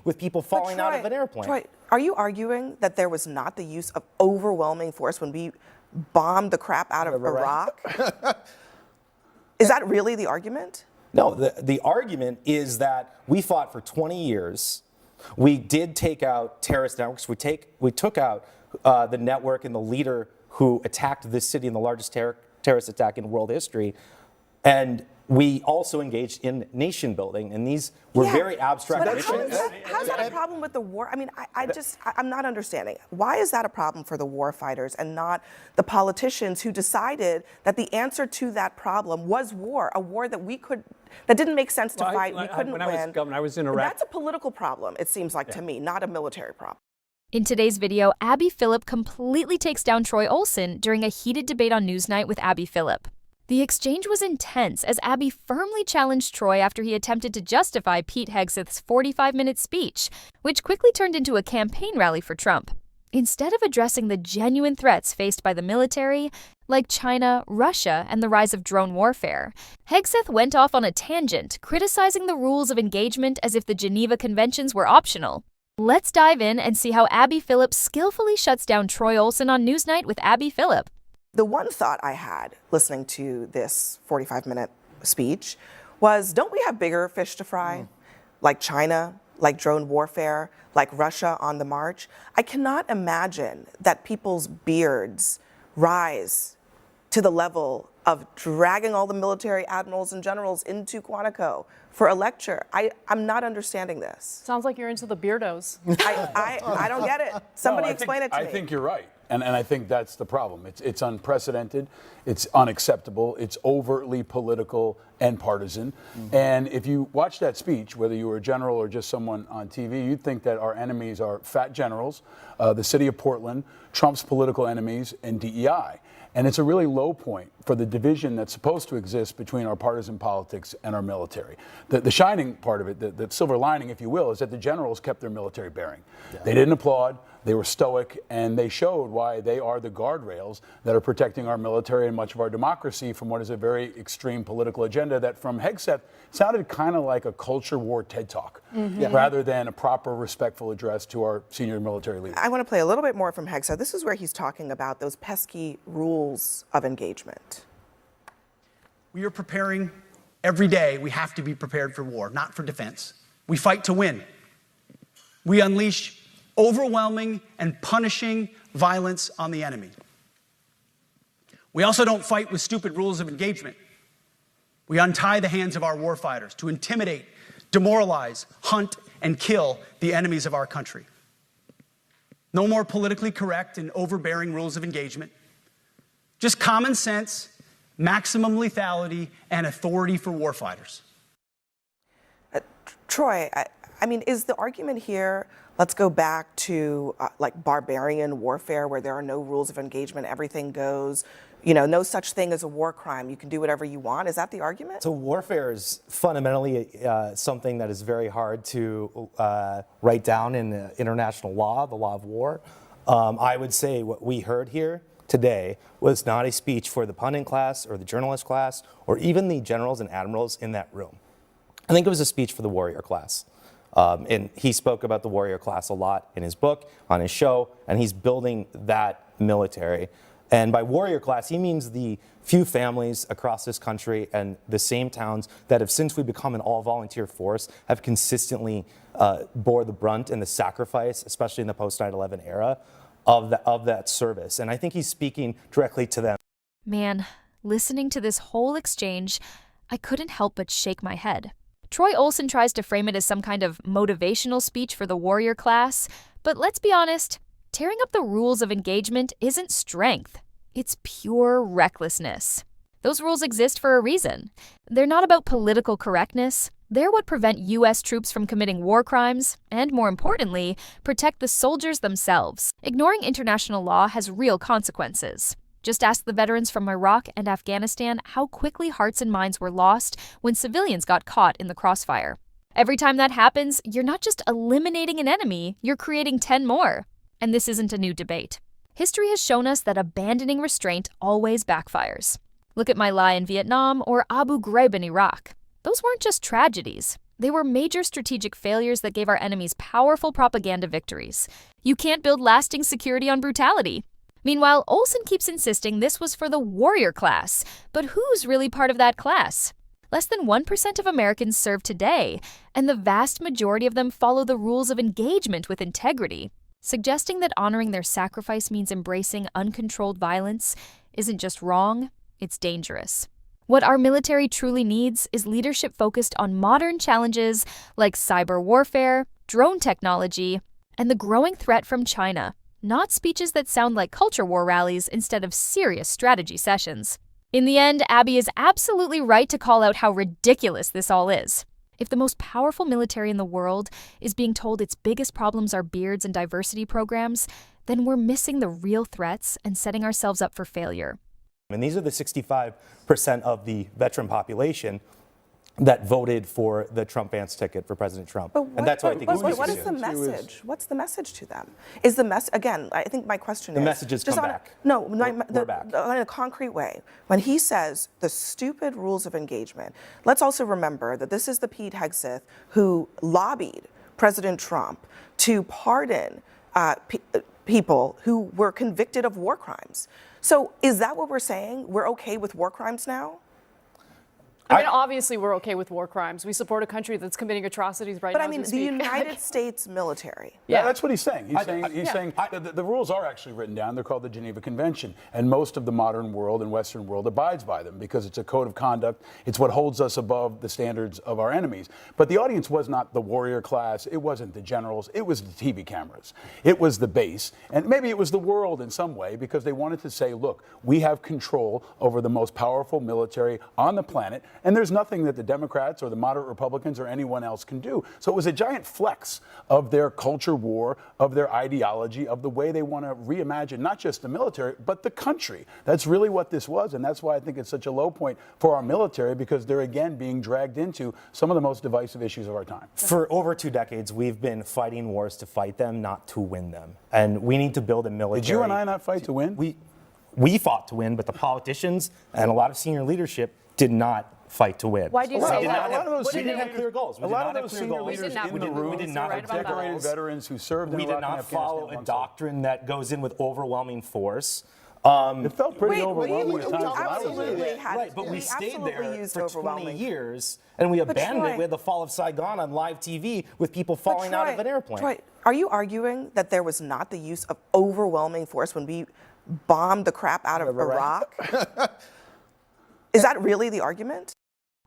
with people falling out of an airplane. Troy, are you arguing that there was not the use of overwhelming force when we bombed the crap out of Iraq? Is that really the argument? No, the argument is that we fought for 20 years. We did take out terrorist networks. We took out the network and the leader who attacked this city in the largest terrorist attack in world history. And we also engaged in nation building, and these were very abstract missions. How is that a problem with the war? I mean, I'm not understanding. Why is that a problem for the war fighters and not the politicians who decided that the answer to that problem was war, a war that that didn't make sense to fight, we couldn't win. When I was governor, I was in Iraq. That's a political problem, it seems like to me, not a military problem. In today's video, Abby Phillip completely takes down Troy Olsen during a heated debate on Newsnight with Abby Phillip. The exchange was intense as Abby firmly challenged Troy after he attempted to justify Pete Hegseth's 45-minute speech, which quickly turned into a campaign rally for Trump. Instead of addressing the genuine threats faced by the military, like China, Russia, and the rise of drone warfare, Hegseth went off on a tangent, criticizing the rules of engagement as if the Geneva Conventions were optional. Let's dive in and see how Abby Phillip skillfully shuts down Troy Olsen on Newsnight with Abby Phillip. The one thought I had listening to this 45-minute speech was, don't we have bigger fish to fry? Like China, like drone warfare, like Russia on the march? I cannot imagine that people's beards rise to the level of dragging all the military admirals and generals into Quantico for a lecture. I'm not understanding this. Sounds like you're into the beardos. I don't get it. Somebody explain it to me. I think you're right. And I think that's the problem. It's unprecedented. It's unacceptable. It's overtly political and partisan. And if you watch that speech, whether you were a general or just someone on TV, you'd think that our enemies are fat generals, the city of Portland, Trump's political enemies, and DEI. And it's a really low point for the division that's supposed to exist between our partisan politics and our military. The shining part of it, the silver lining, if you will, is that the generals kept their military bearing. Yeah. They didn't applaud, they were stoic, and they showed why they are the guardrails that are protecting our military and much of our democracy from what is a very extreme political agenda that from Hegseth sounded kind of like a culture war TED Talk, rather than a proper, respectful address to our senior military leaders. I want to play a little bit more from Hegseth. This is where he's talking about those pesky rules of engagement. We are preparing every day. We have to be prepared for war, not for defense. We fight to win. We unleash overwhelming and punishing violence on the enemy. We also don't fight with stupid rules of engagement. We untie the hands of our warfighters to intimidate, demoralize, hunt, and kill the enemies of our country. No more politically correct and overbearing rules of engagement. Just common sense, maximum lethality, and authority for warfighters. Troy, I mean, is the argument here, let's go back to like barbarian warfare where there are no rules of engagement, everything goes, you know, no such thing as a war crime, you can do whatever you want? Is that the argument? So warfare is fundamentally something that is very hard to write down in international law, the law of war. I would say what we heard here today was not a speech for the pundit class or the journalist class or even the generals and admirals in that room. I think it was a speech for the warrior class. And he spoke about the warrior class a lot in his book, on his show, and he's building that military. And by warrior class, he means the few families across this country and the same towns that have, since we become an all-volunteer force, have consistently bore the brunt and the sacrifice, especially in the post-9/11 era, of that service. And I think he's speaking directly to them. Man, listening to this whole exchange, I couldn't help but shake my head. Troy Olsen tries to frame it as some kind of motivational speech for the warrior class, but let's be honest, tearing up the rules of engagement isn't strength. It's pure recklessness. Those rules exist for a reason. They're not about political correctness. They're what prevent U.S. troops from committing war crimes, and more importantly, protect the soldiers themselves. Ignoring international law has real consequences. Just ask the veterans from Iraq and Afghanistan how quickly hearts and minds were lost when civilians got caught in the crossfire. Every time that happens, you're not just eliminating an enemy, you're creating 10 more. And this isn't a new debate. History has shown us that abandoning restraint always backfires. Look at My Lai in Vietnam or Abu Ghraib in Iraq. Those weren't just tragedies. They were major strategic failures that gave our enemies powerful propaganda victories. You can't build lasting security on brutality. Meanwhile, Olson keeps insisting this was for the warrior class. But who's really part of that class? Less than 1% of Americans serve today, and the vast majority of them follow the rules of engagement with integrity. Suggesting that honoring their sacrifice means embracing uncontrolled violence isn't just wrong, it's dangerous. What our military truly needs is leadership focused on modern challenges like cyber warfare, drone technology, and the growing threat from China, not speeches that sound like culture war rallies instead of serious strategy sessions. In the end, Abby is absolutely right to call out how ridiculous this all is. If the most powerful military in the world is being told its biggest problems are beards and diversity programs, then we're missing the real threats and setting ourselves up for failure. And these are the 65% of the veteran population that voted for the Trump-Vance ticket for President Trump. And that's why I think it's what is the message? What's the message to them? Is the message, again, I think my question is... The message is come back. We're back. In a concrete way. When he says the stupid rules of engagement, let's also remember that this is the Pete Hegseth who lobbied President Trump to pardon people who were convicted of war crimes. So is that what we're saying? We're okay with war crimes now? I mean, obviously, we're okay with war crimes. We support a country that's committing atrocities right now. But I mean, the United States military. Yeah, that's what he's saying. He's saying the rules are actually written down. They're called the Geneva Convention. And most of the modern world and Western world abides by them because it's a code of conduct. It's what holds us above the standards of our enemies. But the audience was not the warrior class. It wasn't the generals. It was the TV cameras. It was the base. And maybe it was the world in some way because they wanted to say, look, we have control over the most powerful military on the planet. And there's nothing that the Democrats or the moderate Republicans or anyone else can do. So it was a giant flex of their culture war, of their ideology, of the way they want to reimagine not just the military, but the country. That's really what this was. And that's why I think it's such a low point for our military, because they're again being dragged into some of the most divisive issues of our time. For over 2 decades, we've been fighting wars to fight them, not to win them. And we need to build a military. Did you and I not fight to win? We fought to win, but the politicians and a lot of senior leadership did not fight to win. Why do you say that? A lot of those We didn't have clear goals. A lot of those senior leaders in the room, we did not have decorated veterans who served in We Iraq did and not Afghanistan follow a doctrine that goes in with overwhelming force. It felt pretty overwhelming at times when I was there. Right, but we stayed there used for 20 overwhelming. years, and we abandoned Troy, it. We had the fall of Saigon on live TV with people falling out of an airplane. Troy, are you arguing that there was not the use of overwhelming force when we bombed the crap out of Iraq? Is that really the argument?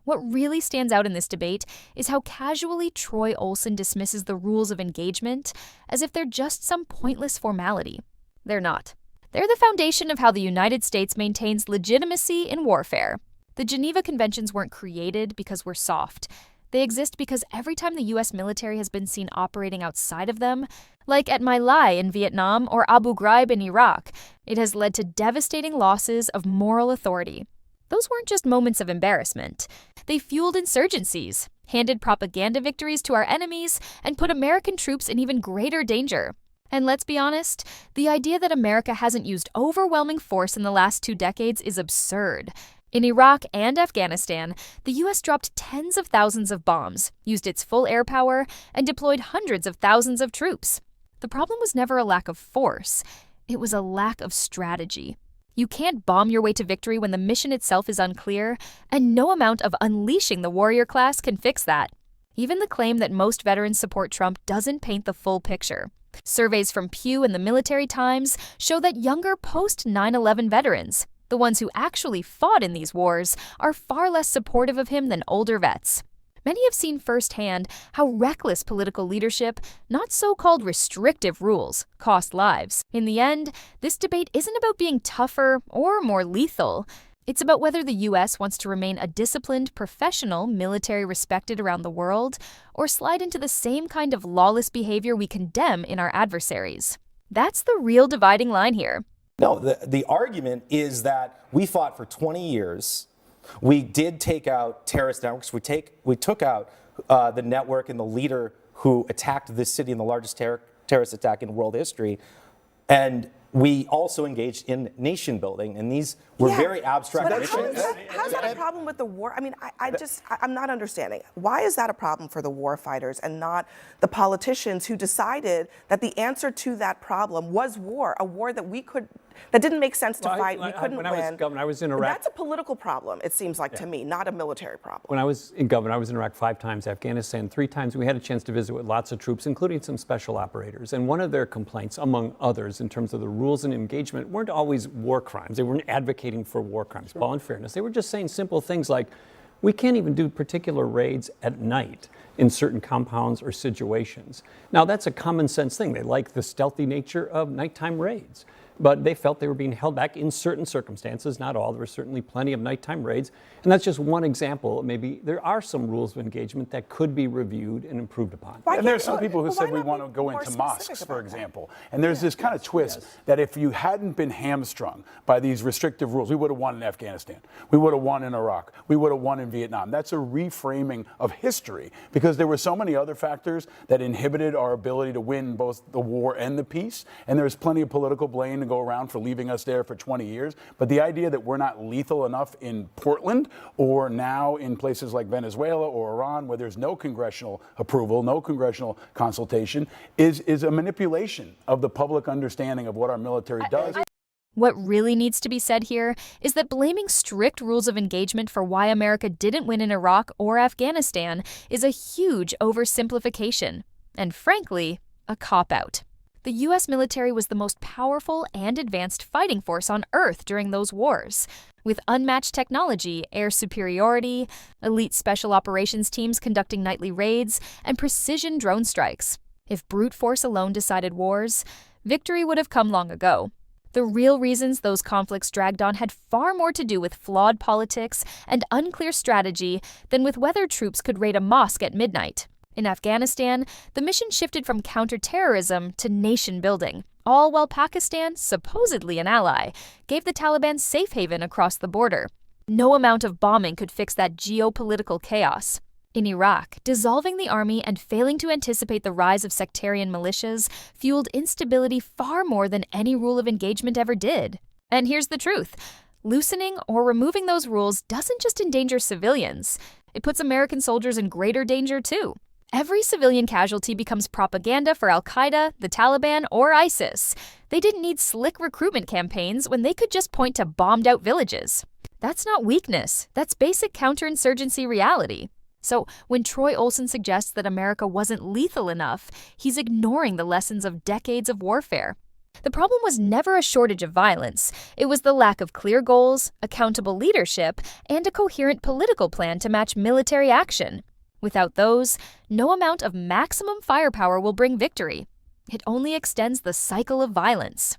What really stands out in this debate is how casually Troy Olson dismisses the rules of engagement as if they're just some pointless formality. They're not. They're the foundation of how the United States maintains legitimacy in warfare. The Geneva Conventions weren't created because we're soft. They exist because every time the U.S. military has been seen operating outside of them, like at My Lai in Vietnam or Abu Ghraib in Iraq, it has led to devastating losses of moral authority. Those weren't just moments of embarrassment. They fueled insurgencies, handed propaganda victories to our enemies, and put American troops in even greater danger. And let's be honest, the idea that America hasn't used overwhelming force in the last 2 decades is absurd. In Iraq and Afghanistan, the U.S. dropped tens of thousands of bombs, used its full air power, and deployed hundreds of thousands of troops. The problem was never a lack of force. It was a lack of strategy. You can't bomb your way to victory when the mission itself is unclear, and no amount of unleashing the warrior class can fix that. Even the claim that most veterans support Trump doesn't paint the full picture. Surveys from Pew and the Military Times show that younger post-9/11 veterans, the ones who actually fought in these wars, are far less supportive of him than older vets. Many have seen firsthand how reckless political leadership, not so-called restrictive rules, cost lives. In the end, this debate isn't about being tougher or more lethal. It's about whether the U.S. wants to remain a disciplined, professional military respected around the world, or slide into the same kind of lawless behavior we condemn in our adversaries. That's the real dividing line here. No, the argument is that we fought for 20 years. We did take out terrorist networks. We took out the network and the leader who attacked this city in the largest terrorist attack in world history. And we also engaged in nation building, and these were very abstract But missions. how is that a problem with the war? I mean, I'm not understanding. Why is that a problem for the war fighters and not the politicians who decided that the answer to that problem was war, a war that didn't make sense to fight, we couldn't win. When I was governor, I was in Iraq. That's a political problem, it seems like to me, not a military problem. When I was in governor, I was in Iraq 5 times, Afghanistan 3 times. We had a chance to visit with lots of troops, including some special operators. And one of their complaints, among others, in terms of the rules and engagement, weren't always war crimes. They weren't advocating for war crimes, Paul, in fairness. They were just saying simple things like, we can't even do particular raids at night in certain compounds or situations. Now, that's a common sense thing. They like the stealthy nature of nighttime raids. But they felt they were being held back in certain circumstances, not all. There were certainly plenty of nighttime raids. And that's just one example. Maybe there are some rules of engagement that could be reviewed and improved upon. And there's some people who said we want to go into mosques, for example. And there's this kind of twist that if you hadn't been hamstrung by these restrictive rules, we would have won in Afghanistan. We would have won in Iraq. We would have won in Vietnam. That's a reframing of history because there were so many other factors that inhibited our ability to win both the war and the peace. And there's plenty of political blame to go around for leaving us there for 20 years. But the idea that we're not lethal enough in Portland or now in places like Venezuela or Iran where there's no congressional approval, no congressional consultation is a manipulation of the public understanding of what our military does. What really needs to be said here is that blaming strict rules of engagement for why America didn't win in Iraq or Afghanistan is a huge oversimplification, and frankly, a cop-out. The U.S. military was the most powerful and advanced fighting force on Earth during those wars, with unmatched technology, air superiority, elite special operations teams conducting nightly raids, and precision drone strikes. If brute force alone decided wars, victory would have come long ago. The real reasons those conflicts dragged on had far more to do with flawed politics and unclear strategy than with whether troops could raid a mosque at midnight. In Afghanistan, the mission shifted from counterterrorism to nation building, all while Pakistan, supposedly an ally, gave the Taliban safe haven across the border. No amount of bombing could fix that geopolitical chaos. In Iraq, dissolving the army and failing to anticipate the rise of sectarian militias fueled instability far more than any rule of engagement ever did. And here's the truth. Loosening or removing those rules doesn't just endanger civilians. It puts American soldiers in greater danger, too. Every civilian casualty becomes propaganda for Al-Qaeda, the Taliban, or ISIS. They didn't need slick recruitment campaigns when they could just point to bombed-out villages. That's not weakness. That's basic counterinsurgency reality. So when Troy Olson suggests that America wasn't lethal enough, he's ignoring the lessons of decades of warfare. The problem was never a shortage of violence. It was the lack of clear goals, accountable leadership, and a coherent political plan to match military action. Without those, no amount of maximum firepower will bring victory. It only extends the cycle of violence.